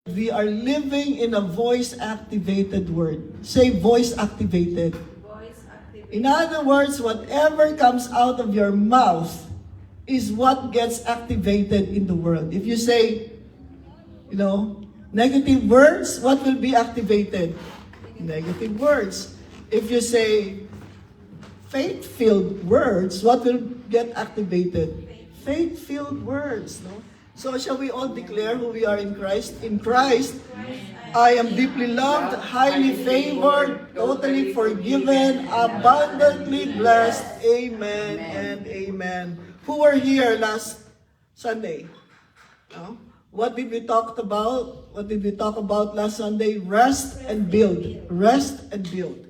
We are living in a voice-activated world. Say voice-activated. In other words, whatever comes out of your mouth is what gets activated in the world. If you say, negative words, what will be activated? Negative words. If you say faith-filled words, what will get activated? Faith-filled words. No? So shall we all declare who we are in Christ? In Christ, I am deeply loved, highly favored, totally forgiven, abundantly blessed. Amen and amen. Who were here last Sunday? No? What did we talk about? What did we talk about last Sunday? Rest and build. Rest and build.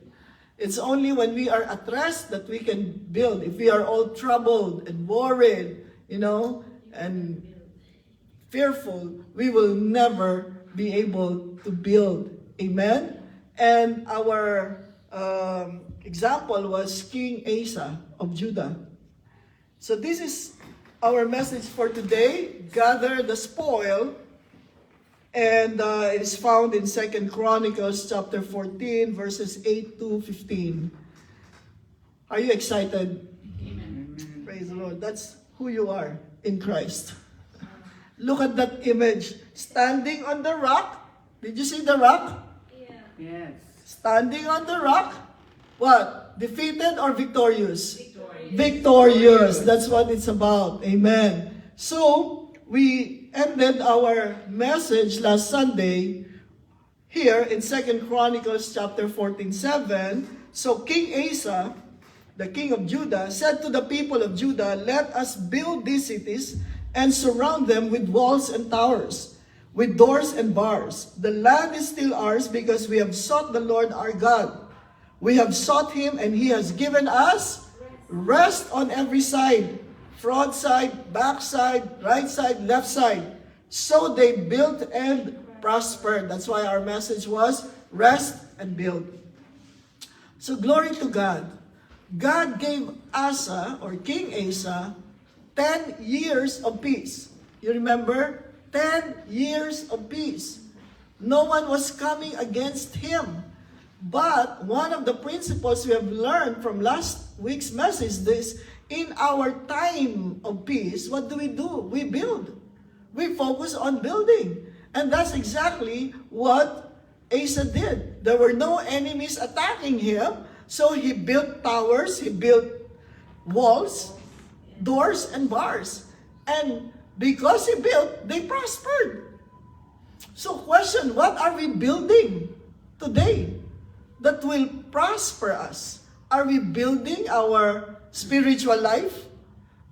It's only when we are at rest that we can build. If we are all troubled and worried, and fearful, we will never be able to build. Amen? And our example was King Asa of Judah. So this is our message for today. Gather the spoil. And it is found in 2 Chronicles chapter 14, verses 8 to 15. Are you excited? Amen. Praise the Lord. That's who you are in Christ. Look at that image. Standing on the rock. Did you see the rock? Yeah. Yes. Standing on the rock. What? Defeated or victorious? Victorious. Victorious. That's what it's about. Amen. So, we ended our message last Sunday here in 2 Chronicles chapter 14:7. So King Asa, the king of Judah, said to the people of Judah, "Let us build these cities and surround them with walls and towers, with doors and bars. The land is still ours because we have sought the Lord our God. We have sought him and he has given us rest on every side, front side, back side, right side, left side." So they built and prospered. That's why our message was rest and build. So glory to God. God gave Asa, or King Asa, 10 years of peace. You remember? 10 years of peace. No one was coming against him. But one of the principles we have learned from last week's message is, in our time of peace, what do? We build. We focus on building. And that's exactly what Asa did. There were no enemies attacking him, so he built towers, he built walls, doors, and bars. And because he built, they prospered. So question, what are we building today that will prosper us? Are we building our spiritual life?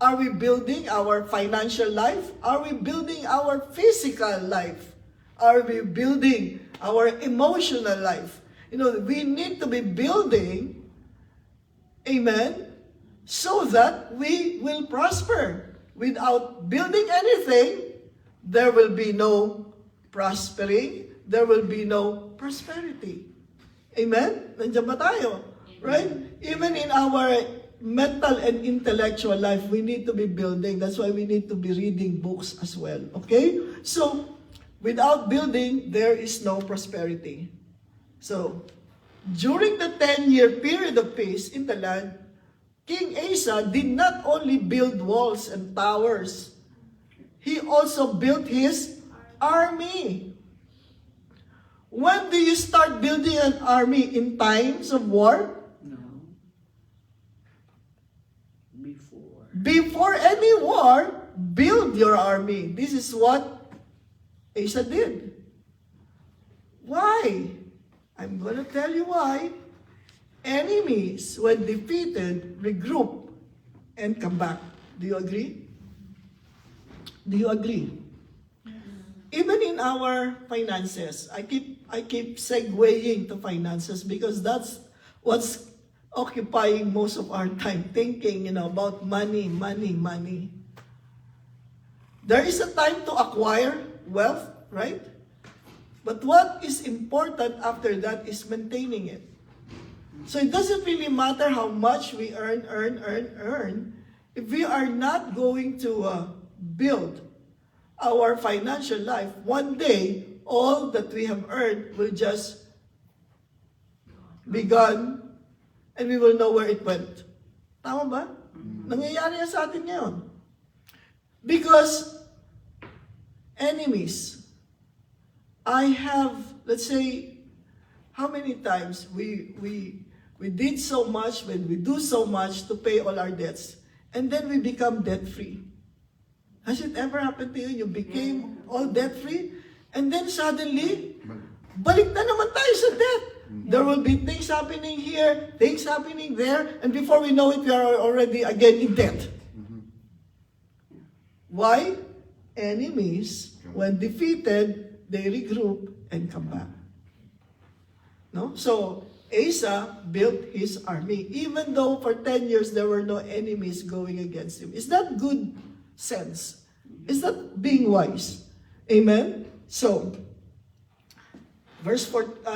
Are we building our financial life? Are we building our physical life? Are we building our emotional life? We need to be building, amen, so that we will prosper. Without building anything, there will be no prospering, there will be no prosperity. Amen? Nandiyan ba tayo? Right? Even in our mental and intellectual life, we need to be building. That's why we need to be reading books as well. Okay? So, without building, there is no prosperity. So, during the 10-year period of peace in the land, King Asa did not only build walls and towers, he also built his army. When do you start building an army? In times of war? No. Before. Before any war, build your army. This is what Asa did. Why? I'm going to tell you why. Enemies, when defeated, regroup and come back. Do you agree? Do you agree? Even in our finances, I keep segueing to finances because that's what's occupying most of our time, thinking, about money. There is a time to acquire wealth, right? But what is important after that is maintaining it. So it doesn't really matter how much we earn, if we are not going to build our financial life, one day, all that we have earned will just be gone and we will know where it went. Tama ba? Nangyayari yan sa atin ngayon. Because enemies, I have, let's say, how many times we did so much, when we do so much to pay all our debts, and then we become debt-free. Has it ever happened to you? You became all debt-free, and then suddenly, balik na naman tayo sa debt. There will be things happening here, things happening there, and before we know it, we are already again in debt. Why? Enemies, when defeated, they regroup and come back. No? So, Asa built his army, even though for 10 years there were no enemies going against him. Is that good sense? Is that being wise? Amen? So,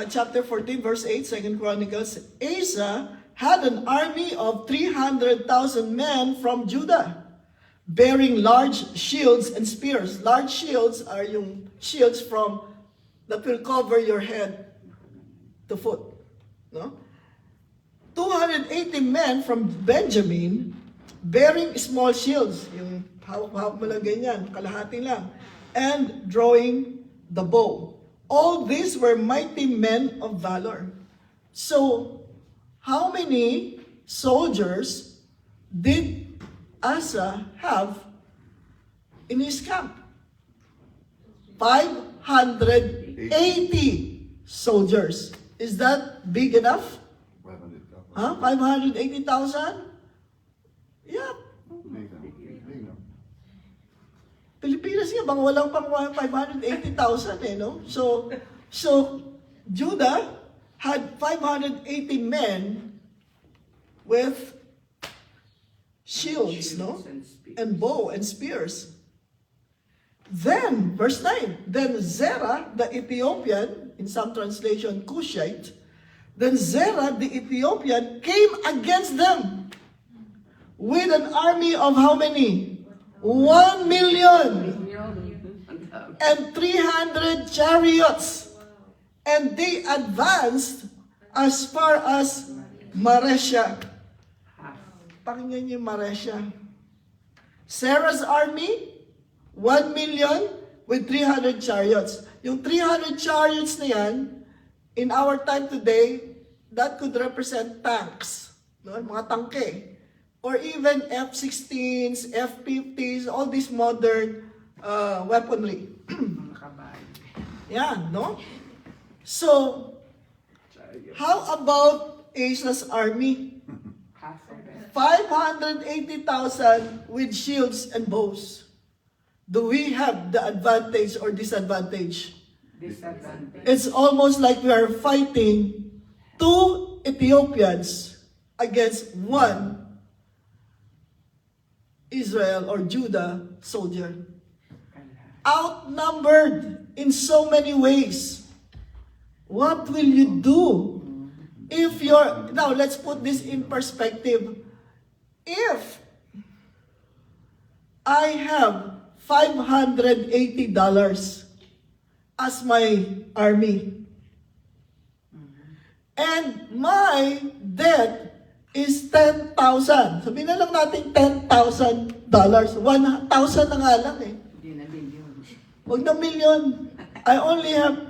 chapter 14, verse 8, 2 Chronicles, Asa had an army of 300,000 men from Judah, bearing large shields and spears. Large shields are yung shields that will cover your head to foot. No? 280 men from Benjamin bearing small shields, yung hawak mo lang ganyan, kalahati lang, and drawing the bow. All these were mighty men of valor. So, how many soldiers did Asa have in his camp? 580 soldiers. Is that big enough? 500,000. Huh? 580,000? Yeah. Pilipinas nga, bang walang pang 580,000 no? So Judah had 580 men with shields, no? And bow and spears. Then, verse 9, then Zerah, the Ethiopian, in some translation, Cushite, then Zerah, the Ethiopian, came against them with an army of how many? 1 million and 300 chariots. And they advanced as far as Maresha. Pakinggan niyo Maresha. Sarah's army, 1 million with 300 chariots. Yung 300 chariots na yan, in our time today, that could represent tanks. No? Mga tangke. Or even F-16s, F-50s, all these modern weaponry. Yeah, no? So, how about Asa's army? 580,000 with shields and bows. Do we have the advantage or disadvantage? Disadvantage. It's almost like we are fighting 2 Ethiopians against 1 Israel or Judah soldier. Outnumbered in so many ways. What will you do if you're... Now, let's put this in perspective. If I have $580 as my army, and my debt is 10,000. Sabihin na lang natin $10,000. 1,000 na nga lang eh. Hindi na million. Huwag na million.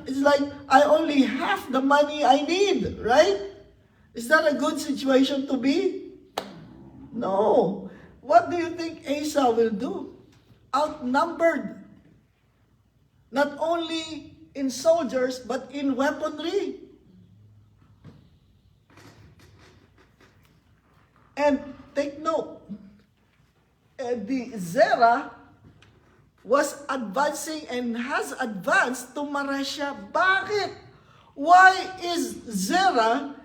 It's like, I only have the money I need, right? Is that a good situation to be? No. What do you think Asa will do? Outnumbered. Not only in soldiers, but in weaponry. And take note, the Zerah was advancing and has advanced to Maresha. Bakit? Why is Zerah,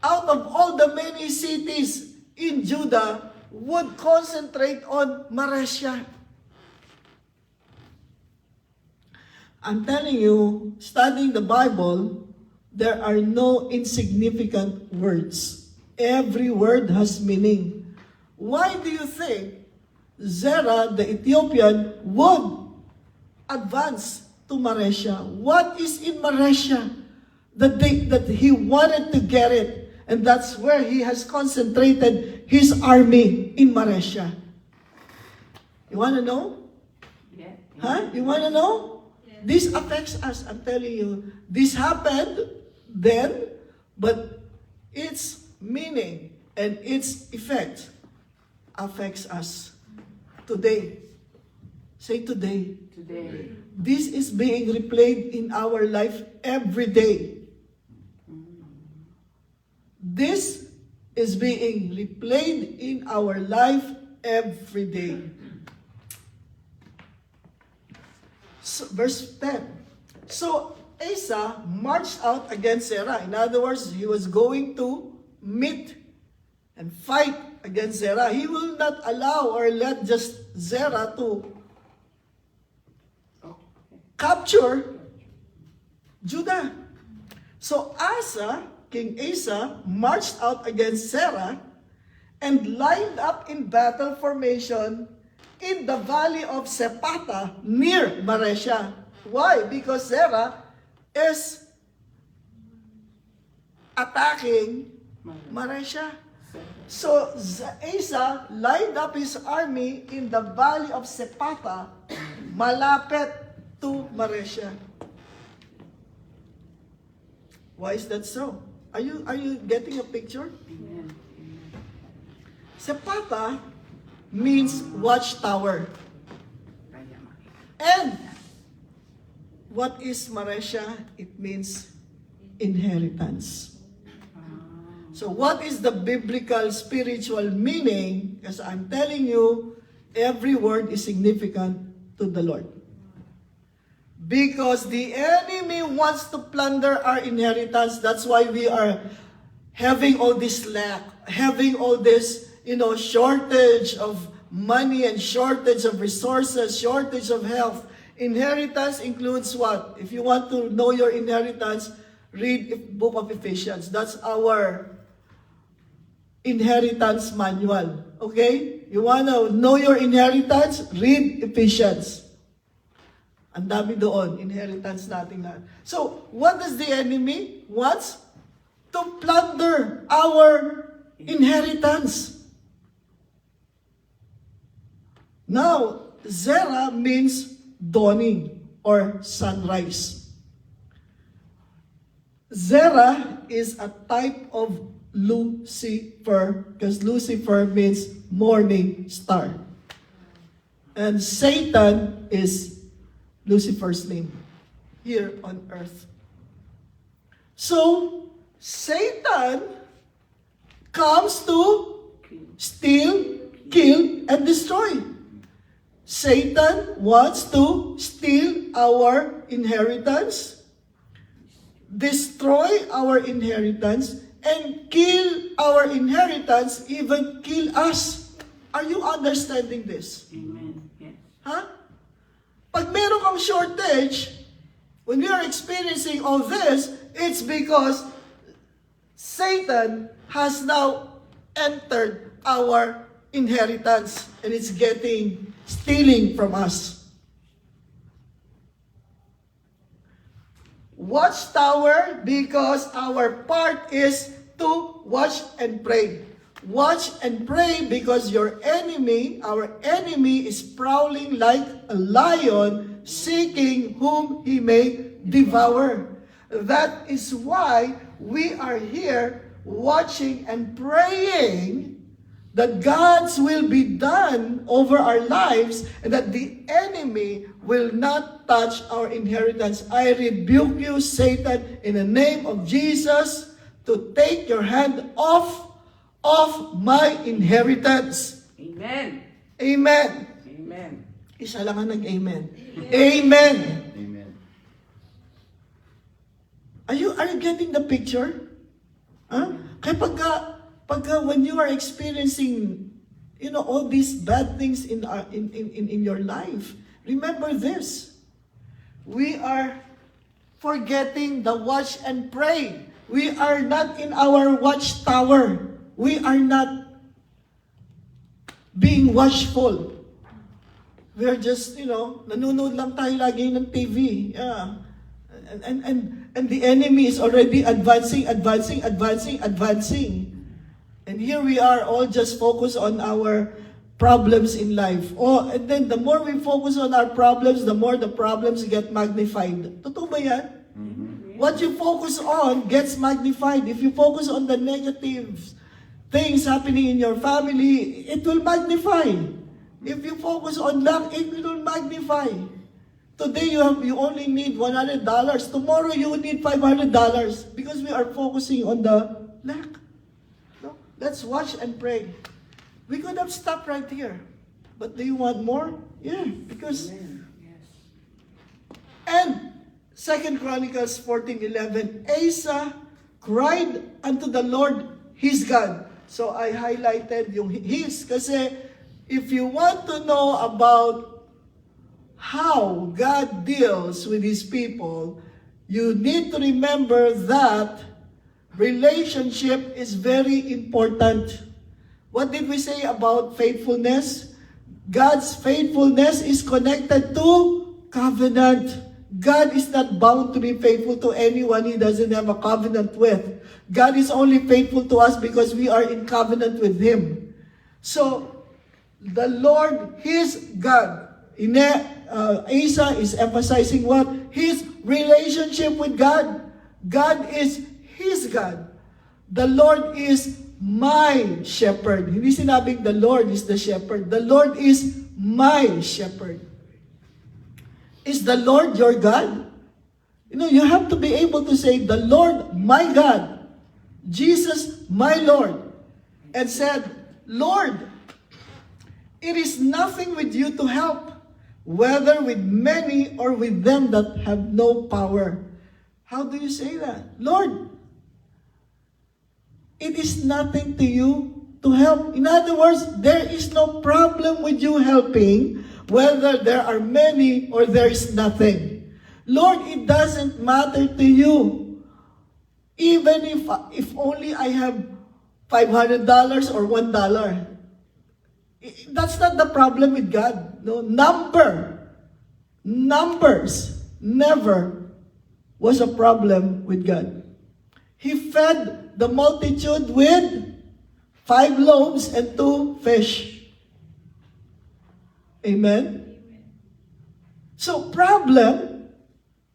out of all the many cities in Judah, would concentrate on Maresha? I'm telling you, studying the Bible, there are no insignificant words. Every word has meaning. Why do you think Zerah, the Ethiopian, would advance to Maresha. What is in Maresha? That he wanted to get it. And that's where he has concentrated his army in Maresha. You want to know? Yeah. Huh? You want to know? This affects us. I'm telling you. This happened then, but its meaning and its effect affects us today. Say today. Today. This is being replayed in our life every day. This is being replayed in our life every day. So, verse 10. So Asa marched out against Zerah. In other words, he was going to meet and fight against Zerah. He will not allow or let just Zerah to capture Judah. So King Asa, marched out against Zerah and lined up in battle formation in the valley of Sepata near Maresha. Why? Because Zerah is attacking Maresha. So Asa lined up his army in the valley of Sepata, malapit to Maresha. Why is that so? Are you getting a picture? Amen. Sepata means watchtower. And what is Maresha? It means inheritance. So what is the biblical spiritual meaning? Because I'm telling you, every word is significant to the Lord. Because the enemy wants to plunder our inheritance. That's why we are having all this lack, having all this, shortage of money and shortage of resources, shortage of health. Inheritance includes what? If you want to know your inheritance, read book of Ephesians. That's our inheritance manual. Okay? You want to know your inheritance? Read Ephesians. Ang dami doon, inheritance natin lahat. So, what does the enemy wants? To plunder our inheritance. Now, Zerah means dawning or sunrise. Zerah is a type of Lucifer, because Lucifer means morning star. And Satan is Lucifer's name here on earth. So, Satan comes to steal, kill, and destroy. Satan wants to steal our inheritance, destroy our inheritance, and kill our inheritance, even kill us. Are you understanding this? Amen. Yes. Huh? Pag meron kang shortage, when we are experiencing all this, it's because Satan has now entered our inheritance and it's stealing from us. Watchtower, because our part is to watch and pray. Watch and pray because our enemy is prowling like a lion, seeking whom he may devour. That is why we are here watching and praying that God's will be done over our lives and that the enemy will not touch our inheritance. I rebuke you, Satan, in the name of Jesus, to take your hand off my inheritance. Amen. Amen. Amen. Isa lang ang nag-amen. Amen. Amen. Are you getting the picture? Huh? Kaya pagka when you are experiencing all these bad things in your life, remember this. We are forgetting the watch and pray. We are not in our watchtower. We are not being watchful. We are just, nanonood lang tayo lagi ng TV. Yeah. And the enemy is already advancing. And here we are all just focused on our problems in life. Oh, and then the more we focus on our problems, the more the problems get magnified. Totoo ba yan? What you focus on gets magnified. If you focus on the negative things happening in your family, it will magnify. If you focus on lack, it will magnify. Today you only need $100. Tomorrow you will need $500 because we are focusing on the lack. No? Let's watch and pray. We could have stopped right here. But do you want more? Yeah, because... Amen. Yes. And 2 Chronicles 14:11, Asa cried unto the Lord his God. So I highlighted yung his kasi if you want to know about how God deals with his people, you need to remember that relationship is very important. What did we say about faithfulness? God's faithfulness is connected to covenant. God is not bound to be faithful to anyone He doesn't have a covenant with. God is only faithful to us because we are in covenant with Him. So, the Lord, His God. Asa is emphasizing what? His relationship with God. God is His God. The Lord is my shepherd. Hindi sinabing the Lord is the shepherd. The Lord is my shepherd. Is the Lord your God? You have to be able to say, the Lord, my God, Jesus, my Lord, and said, Lord, it is nothing with you to help, whether with many or with them that have no power. How do you say that? Lord, it is nothing to you to help. In other words, there is no problem with you helping, whether there are many or there is nothing. Lord, it doesn't matter to you. Even if only I have $500 or $1. That's not the problem with God. No, numbers never was a problem with God. He fed the multitude with 5 loaves and 2 fish. Amen? So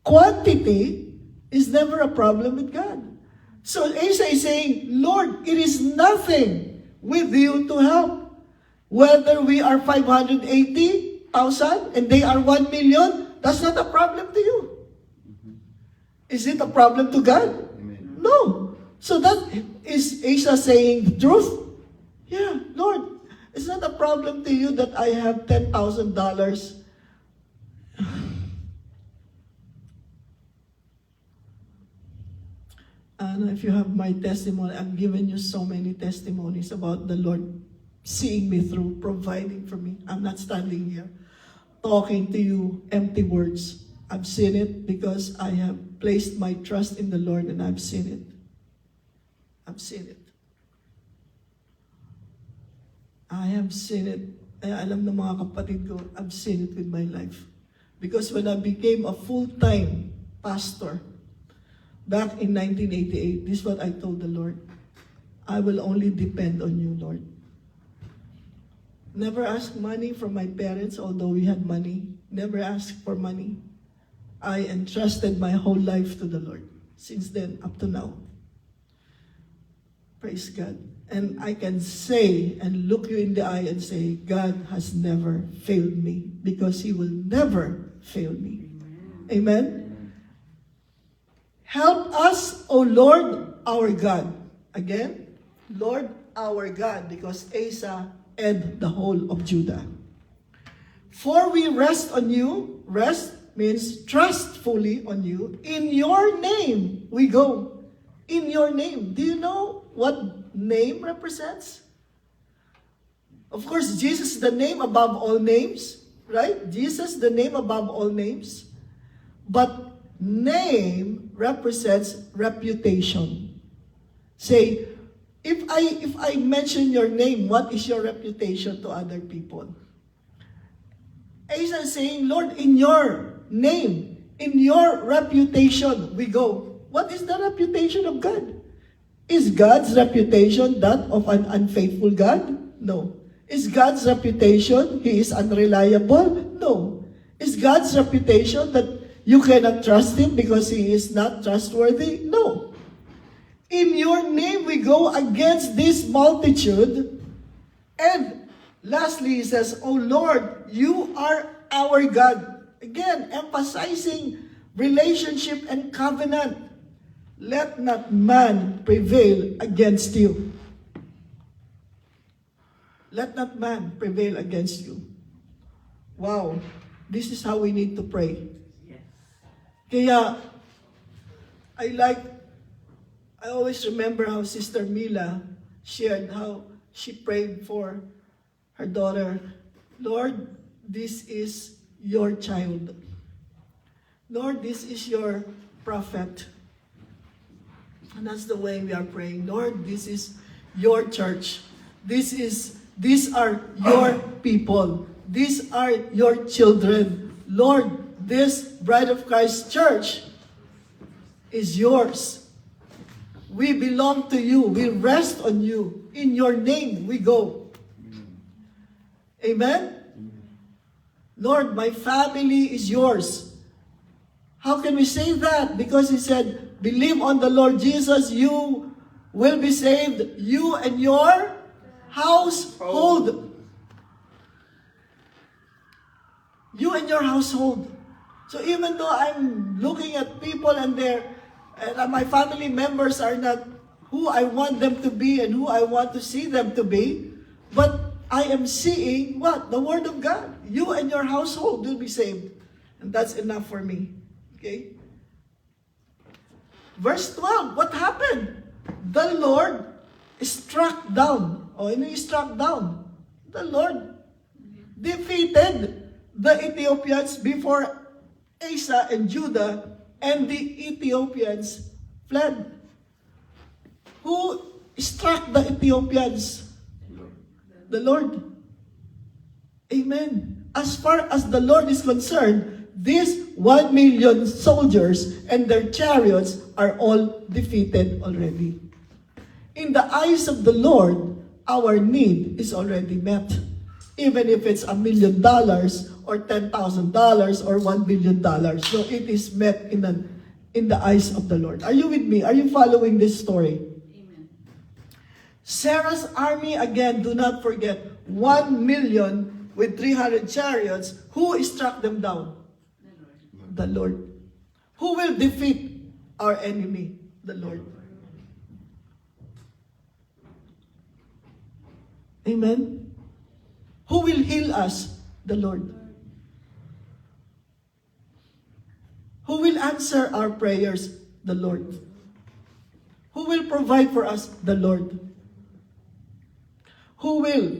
quantity is never a problem with God. So Asa is saying, Lord, it is nothing with you to help. Whether we are 580,000 and they are 1 million, that's not a problem to you. Is it a problem to God? Amen. No. So that is Asa saying the truth. Yeah, Lord, it's not a problem to you that I have $10,000. And if you have my testimony, I've given you so many testimonies about the Lord seeing me through, providing for me. I'm not standing here talking to you empty words. I've seen it because I have placed my trust in the Lord and I've seen it. I've seen it. I have seen it. Kaya alam ng mga kapatid ko, I've seen it with my life. Because when I became a full-time pastor, back in 1988, this is what I told the Lord. I will only depend on you, Lord. Never ask money from my parents, although we had money. Never asked for money. I entrusted my whole life to the Lord. Since then, up to now. Praise God. And I can say and look you in the eye and say, God has never failed me because He will never fail me. Amen? Help us, O Lord, our God. Again, Lord, our God, because Asa and the whole of Judah. For we rest on you. Rest means trust fully on you. In your name we go. In your name. Do you know what name represents? Of course, Jesus is the name above all names, right? Jesus, the name above all names. But name represents reputation. Say, if I mention your name, what is your reputation to other people? Asa is saying, Lord, in your name, in your reputation, we go. What is the reputation of God? Is God's reputation that of an unfaithful God? No. Is God's reputation He is unreliable? No. Is God's reputation that you cannot trust Him because He is not trustworthy? No. In your name we go against this multitude. And lastly, He says, O Lord, you are our God. Again, emphasizing relationship and covenant. Let not man prevail against you. Let not man prevail against you. Wow, this is how we need to pray. Yes. Kaya, I always remember how Sister Mila shared how she prayed for her daughter. Lord, this is your child. Lord, this is your prophet. And that's the way we are praying. Lord, this is your church. These are your people. These are your children. Lord, this Bride of Christ church is yours. We belong to you. We rest on you. In your name we go. Amen? Lord, my family is yours. How can we say that? Because He said, believe on the Lord Jesus, you will be saved, you and your household. You and your household. So even though I'm looking at people and my family members are not who I want them to be and who I want to see them to be, but I am seeing what? The Word of God. You and your household will be saved. And that's enough for me. Okay? Verse 12, what happened? The Lord struck down. Oh, and He struck down. The Lord defeated the Ethiopians before Asa and Judah, and the Ethiopians fled. Who struck the Ethiopians? The Lord. Amen. As far as the Lord is concerned, these 1 million soldiers and their chariots are all defeated already. In the eyes of the Lord, our need is already met. Even if it's $1 million or $10,000 or $1 billion. So it is met in the eyes of the Lord. Are you with me? Are you following this story? Amen. Sarah's army, again, do not forget, 1 million with 300 chariots. Who struck them down? The Lord. Who will defeat our enemy? The Lord. Amen. Who will heal us? The Lord. Who will answer our prayers? The Lord. Who will provide for us? The Lord. Who will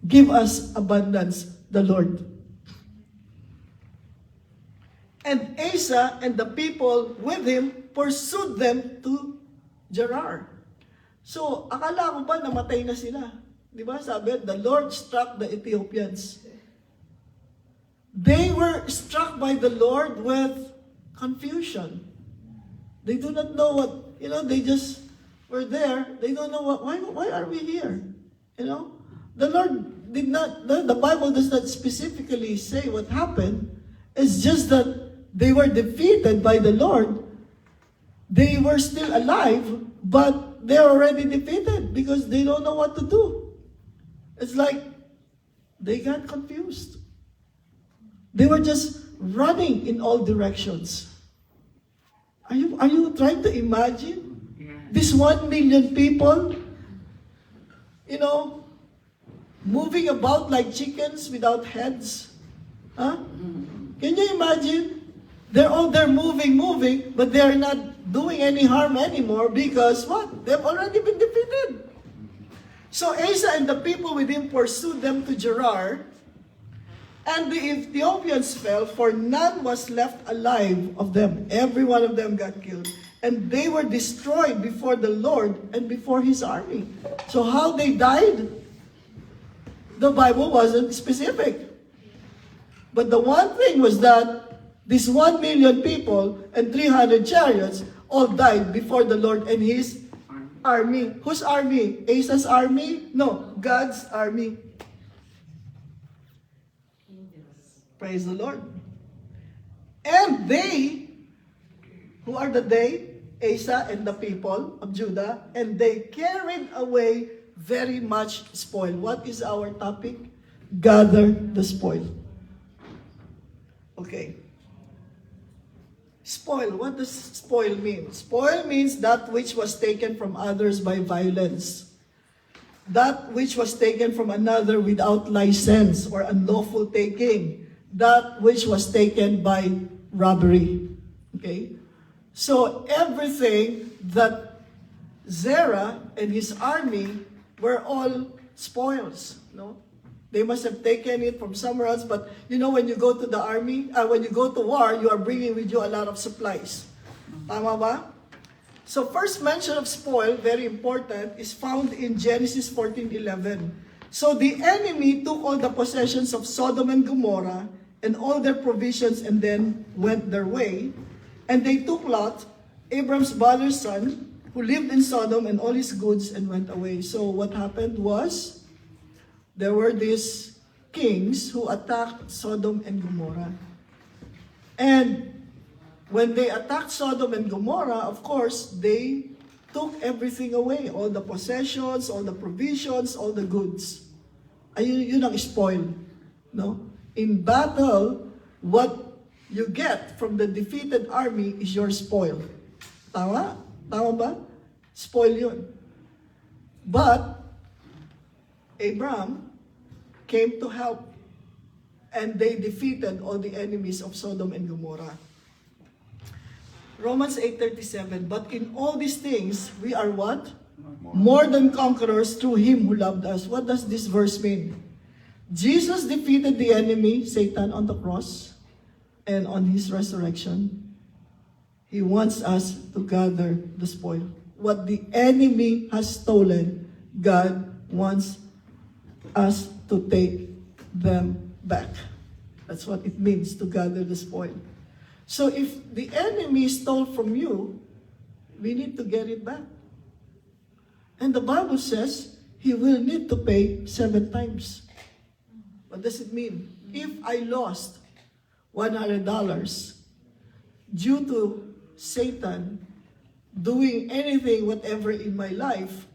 give us abundance? The Lord. And Asa and the people with him pursued them to Gerar. So, akala ko ba namatay na sila? Di ba? Sabi, the Lord struck the Ethiopians. They were struck by the Lord with confusion. They do not know what, they just were there. They don't know why are we here? The Lord did not, the Bible does not specifically say what happened. It's just that they were defeated by the Lord. They were still alive, but they're already defeated because they don't know what to do. It's like they got confused. They were just running in all directions. Are you trying to imagine? Yeah. These 1 million people, moving about like chickens without heads? Huh? Can you imagine? They're moving, but they're not doing any harm anymore because what? They've already been defeated. So Asa and the people with him pursued them to Gerar, and the Ethiopians fell, for none was left alive of them. Every one of them got killed. And they were destroyed before the Lord and before His army. So how they died? The Bible wasn't specific. But the one thing was that these 1 million people and 300 chariots all died before the Lord and His army. Whose army? Asa's army? No, God's army. Praise the Lord. And they, who are the they? Asa and the people of Judah, and they carried away very much spoil. What is our topic? Gather the spoil. Okay. Spoil. What does spoil mean? Spoil means that which was taken from others by violence. That which was taken from another without license or unlawful taking. That which was taken by robbery. Okay? So everything that Zerah and his army were all spoils. No? They must have taken it from somewhere else. But you know, when you go to the army, when you go to war, you are bringing with you a lot of supplies. Tama ba? So first mention of spoil, very important, is found in Genesis 14:11. So the enemy took all the possessions of Sodom and Gomorrah and all their provisions and then went their way. And they took Lot, Abram's brother's son, who lived in Sodom, and all his goods and went away. So what happened was, there were these kings who attacked Sodom and Gomorrah. And when they attacked Sodom and Gomorrah, of course, they took everything away. All the possessions, all the provisions, all the goods. Ayun, yun ang spoil. No? In battle, what you get from the defeated army is your spoil. Tama? Tama ba? Spoil yun. But, Abraham came to help, and they defeated all the enemies of Sodom and Gomorrah. Romans 8:37, but in all these things, we are what? More than conquerors through Him who loved us. What does this verse mean? Jesus defeated the enemy, Satan, on the cross, and on His resurrection. He wants us to gather the spoil. What the enemy has stolen, God wants us to take them back. That's what it means to gather the spoil. So if the enemy stole from you, we need to get it back. And the Bible says he will need to pay 7 times. What does it mean? If I lost $100 due to Satan doing anything, whatever in my life,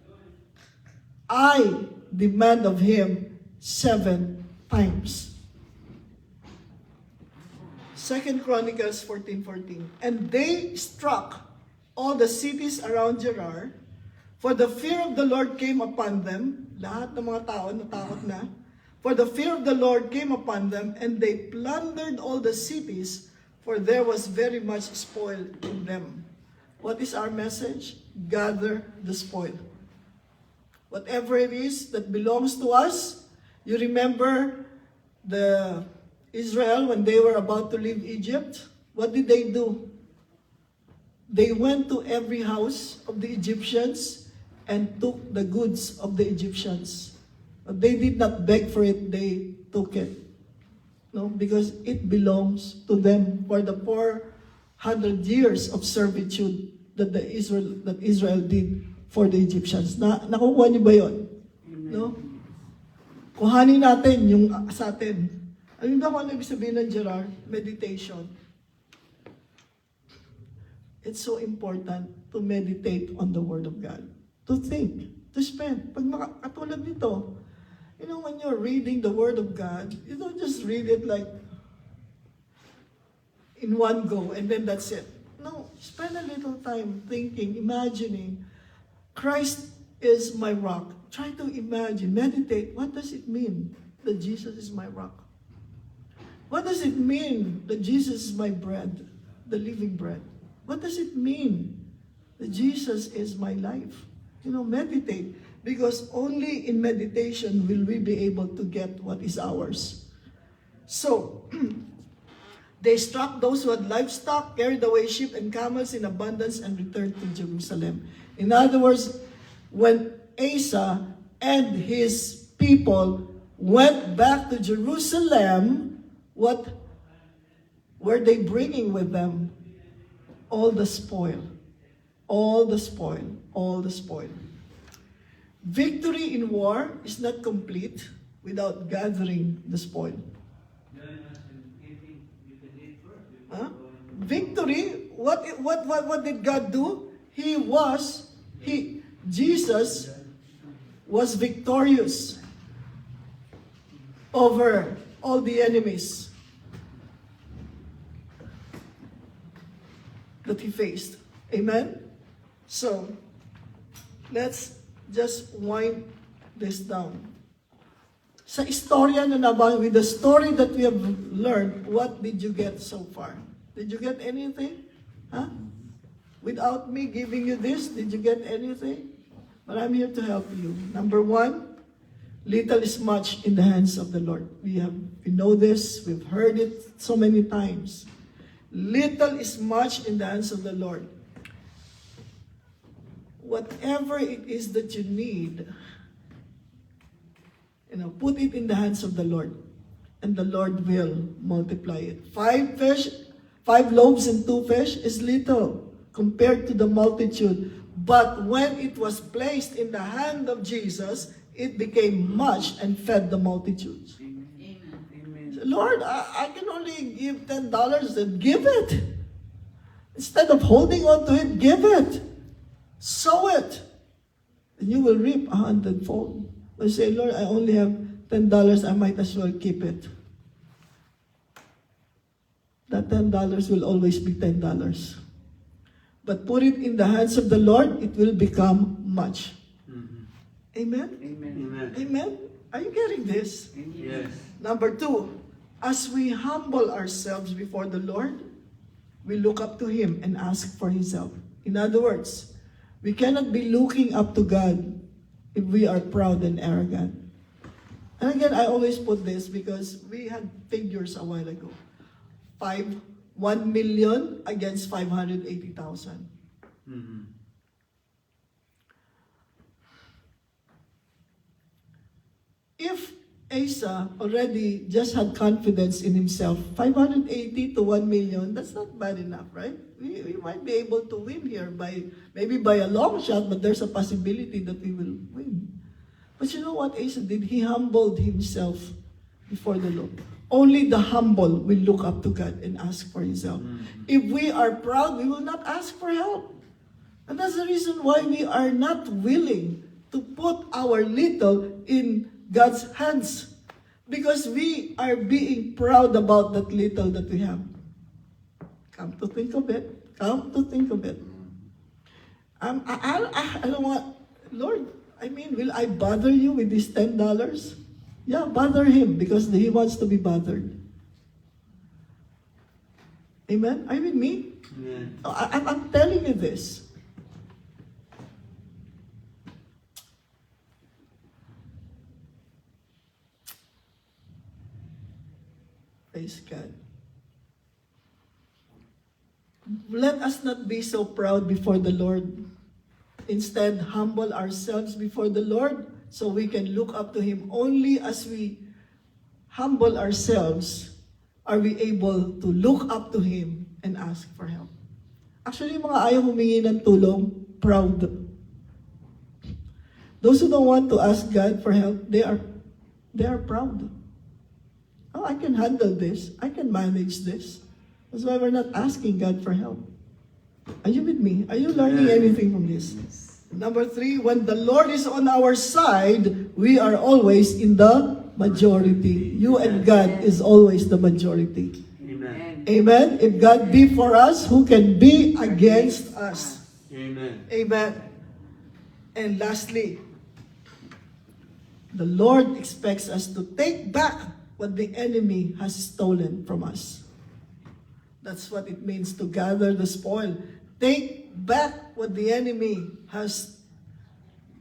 I demand of him 7 times. 2 Chronicles 14:14. And they struck all the cities around Gerar, for the fear of the Lord came upon them. Lahat ng mga tao natakot na. For the fear of the Lord came upon them, and they plundered all the cities, for there was very much spoil in them. What is our message? Gather the spoil. Whatever it is that belongs to us. You remember the Israel when they were about to leave Egypt? What did they do? They went to every house of the Egyptians and took the goods of the Egyptians. But they did not beg for it, they took it. No, because it belongs to them for the 400 years of servitude that Israel did for the Egyptians. Nakukuha niyo ba yun? No? Kuhanin natin yung sa atin. Alam ba kung ano ibig sabihin ng Gerard? Meditation. It's so important to meditate on the Word of God. To think, to spend. Pag katulad nito, you know, when you're reading the Word of God, you don't just read it like in one go and then that's it. No, spend a little time thinking, imagining, Christ is my rock. Try to imagine, meditate. What does it mean that Jesus is my rock? What does it mean that Jesus is my bread, the living bread? What does it mean that Jesus is my life? You know, meditate. Because only in meditation will we be able to get what is ours. So, they struck those who had livestock, carried away sheep and camels in abundance, and returned to Jerusalem. In other words, when Asa and his people went back to Jerusalem, what were they bringing with them? All the spoil. All the spoil. All the spoil. Victory in war is not complete without gathering the spoil. Huh? Victory, what did God do? Jesus was victorious over all the enemies that he faced. Amen? So, let's just wind this down. Sa istorya na naman, with the story that we have learned, what did you get so far? Did you get anything? Huh? Without me giving you this, did you get anything? But I'm here to help you. Number one, little is much in the hands of the Lord. We know this, we've heard it so many times. Little is much in the hands of the Lord. Whatever it is that you need, put it in the hands of the Lord, and the Lord will multiply it. 5 loaves and 2 fish is little compared to the multitude. But when it was placed in the hand of Jesus, it became much and fed the multitudes. Amen. Lord, I can only give $10, then give it. Instead of holding on to it, give it. Sow it. And you will reap 100-fold. I say, Lord, I only have $10, I might as well keep it. That $10 will always be $10. But put it in the hands of the Lord, it will become much. Mm-hmm. Amen? Amen. Amen? Are you getting this? Yes. Number 2, as we humble ourselves before the Lord, we look up to Him and ask for His help. In other words, we cannot be looking up to God if we are proud and arrogant. And again, I always put this because we had figures a while ago. 1 million against 580,000. Mm-hmm. If Asa already just had confidence in himself, 580 to 1 million, that's not bad enough, right? We might be able to win here maybe by a long shot, but there's a possibility that we will win. But you know what Asa did? He humbled himself before the Lord. Only the humble will look up to God and ask for His help. If we are proud, we will not ask for help. And that's the reason why we are not willing to put our little in God's hands. Because we are being proud about that little that we have. Come to think of it. I don't want, Lord, will I bother you with these $10? Yeah, bother Him because He wants to be bothered. Amen? Are you with me? Yeah. I'm telling you this. Praise God. Let us not be so proud before the Lord. Instead, humble ourselves before the Lord so we can look up to Him. Only as we humble ourselves are we able to look up to Him and ask for help. Actually, mga ayaw humingi ng tulong, proud. Those who don't want to ask God for help, they are proud. Oh, I can handle this. I can manage this. That's why we're not asking God for help. Are you with me? Are you learning anything from this? Number 3, when the Lord is on our side, we are always in the majority. You and God is always the majority. Amen. Amen? If God be for us, who can be against us? Amen. Amen. And lastly, the Lord expects us to take back what the enemy has stolen from us. That's what it means to gather the spoil. Take back what the enemy has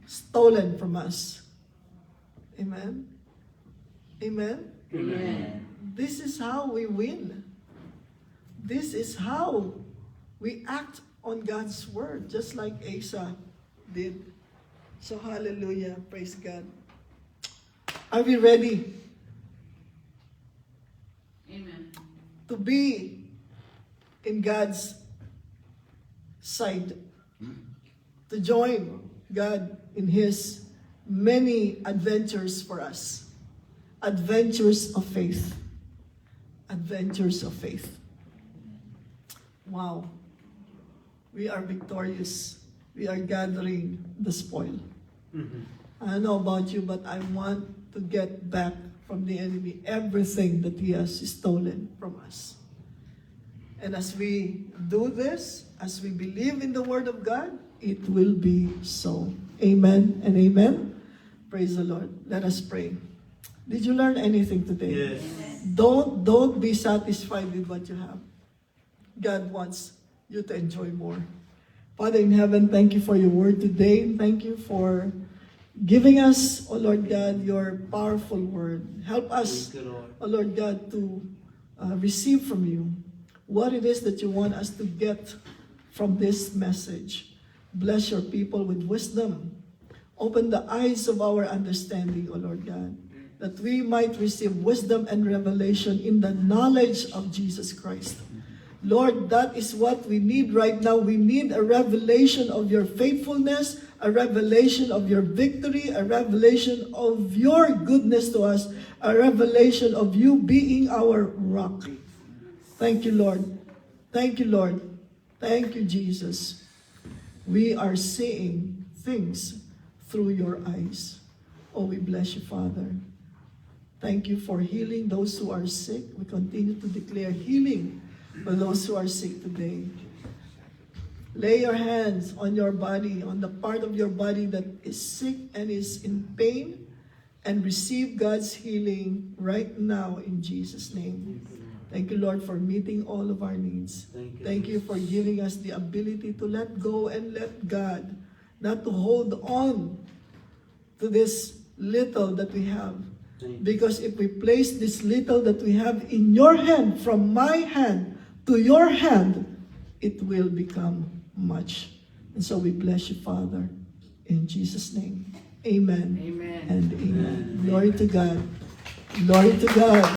stolen from us. Amen? Amen? Amen. This is how we win. This is how we act on God's word, just like Asa did. So hallelujah, praise God. Are we ready? Amen. to be in God's side, to join God in His many adventures for us. Adventures of faith. Adventures of faith. Wow. We are victorious. We are gathering the spoil. I don't know about you, but I want to get back from the enemy everything that he has stolen from us. And as we do this, as we believe in the Word of God, it will be so. Amen and amen. Praise the Lord. Let us pray. Did you learn anything today? Yes. Don't be satisfied with what you have. God wants you to enjoy more. Father in heaven, thank you for your word today. Thank you for giving us, O Lord God, your powerful word. Help us, Thank you, Lord. O Lord God, to receive from you what it is that you want us to get from this message. Bless your people with wisdom. Open the eyes of our understanding, O Lord God, that we might receive wisdom and revelation in the knowledge of Jesus Christ. Lord, that is what we need right now. We need a revelation of your faithfulness, a revelation of your victory, a revelation of your goodness to us, a revelation of you being our rock. Thank you, Lord. Thank you, Lord. Thank you, Jesus. We are seeing things through your eyes. Oh, we bless you, Father. Thank you for healing those who are sick. We continue to declare healing for those who are sick today. Lay your hands on your body, on the part of your body that is sick and is in pain, and receive God's healing right now in Jesus' name. Thank you, Lord, for meeting all of our needs. Thank you for giving us the ability to let go and let God, not to hold on to this little that we have. Because if we place this little that we have in your hand, from my hand to your hand, it will become much. And so we bless you, Father, in Jesus' name. Amen. Amen. And amen. Amen. Glory to God. Glory to God.